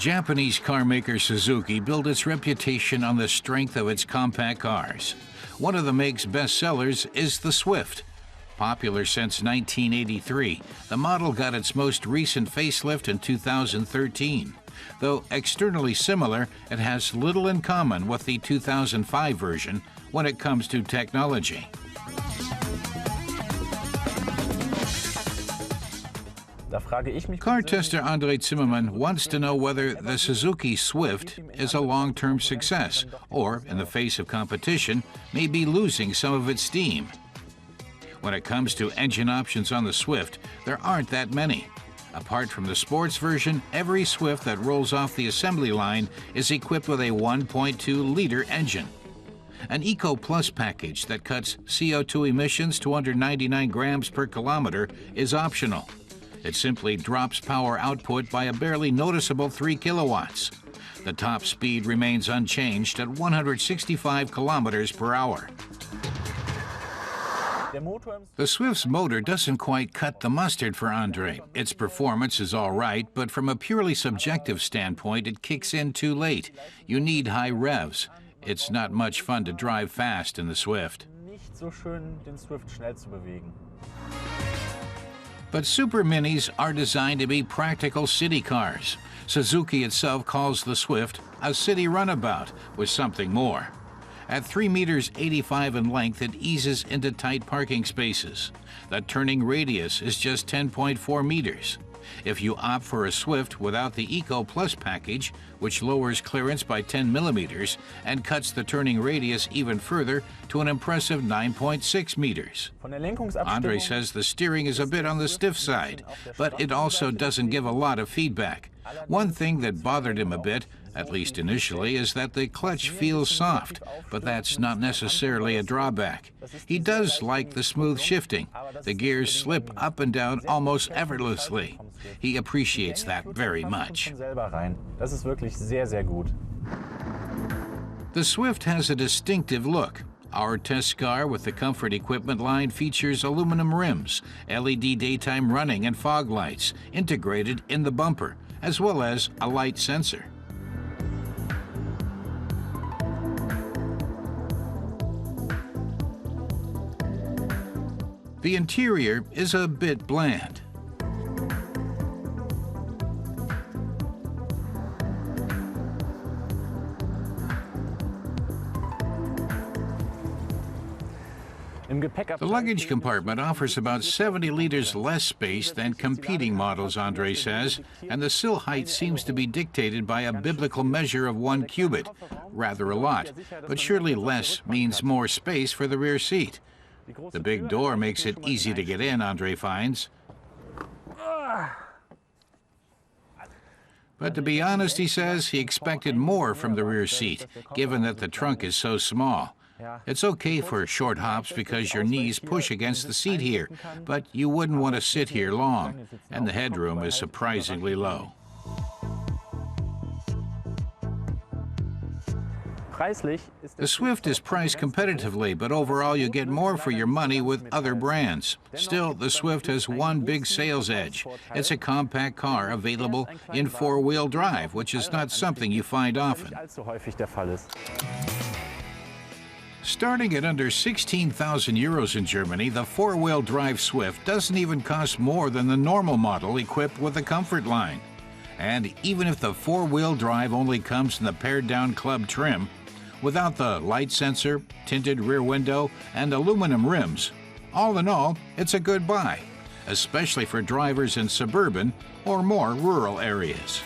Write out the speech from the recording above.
Japanese carmaker Suzuki built its reputation on the strength of its compact cars. One of the make's best sellers is the Swift. Popular since 1983, the model got its most recent facelift in 2013. Though externally similar, it has little in common with the 2005 version when it comes to technology. Car tester Andre Zimmerman wants to know whether the Suzuki Swift is a long-term success or, in the face of competition, may be losing some of its steam. When it comes to engine options on the Swift, there aren't that many. Apart from the sports version, every Swift that rolls off the assembly line is equipped with a 1.2-liter engine. An Eco Plus package that cuts CO2 emissions to under 99 grams per kilometer is optional. It simply drops power output by a barely noticeable 3 kilowatts. The top speed remains unchanged at 165 kilometers per hour. The Swift's motor doesn't quite cut the mustard for Andre. Its performance is all right, but from a purely subjective standpoint, it kicks in too late. You need high revs. It's not much fun to drive fast in the Swift. But Super Minis are designed to be practical city cars. Suzuki itself calls the Swift a city runabout with something more. At 3 meters 85 in length, it eases into tight parking spaces. The turning radius is just 10.4 meters. If you opt for a Swift without the Eco Plus package, which lowers clearance by 10 millimeters and cuts the turning radius even further to an impressive 9.6 meters. Andre says the steering is a bit on the stiff side, but it also doesn't give a lot of feedback. One thing that bothered him a bit, at least initially, is that the clutch feels soft, but that's not necessarily a drawback. He does like the smooth shifting. The gears slip up and down almost effortlessly. He appreciates that very much. The Swift has a distinctive look. Our test car with the comfort equipment line features aluminum rims, LED daytime running and fog lights integrated in the bumper, as well as a light sensor. The interior is a bit bland. The luggage compartment offers about 70 liters less space than competing models, Andre says, and the sill height seems to be dictated by a biblical measure of 1 cubit. Rather a lot, but surely less means more space for the rear seat. The big door makes it easy to get in, Andre finds. But to be honest, he says, he expected more from the rear seat, given that the trunk is so small. It's okay for short hops because your knees push against the seat here, but you wouldn't want to sit here long, and the headroom is surprisingly low. The Swift is priced competitively, but overall you get more for your money with other brands. Still, the Swift has one big sales edge. It's a compact car available in four-wheel drive, which is not something you find often. Starting at under 16,000 euros in Germany, the four-wheel drive Swift doesn't even cost more than the normal model equipped with the Comfort line. And even if the four-wheel drive only comes in the pared-down club trim, without the light sensor, tinted rear window, and aluminum rims, all in all, it's a good buy, especially for drivers in suburban or more rural areas.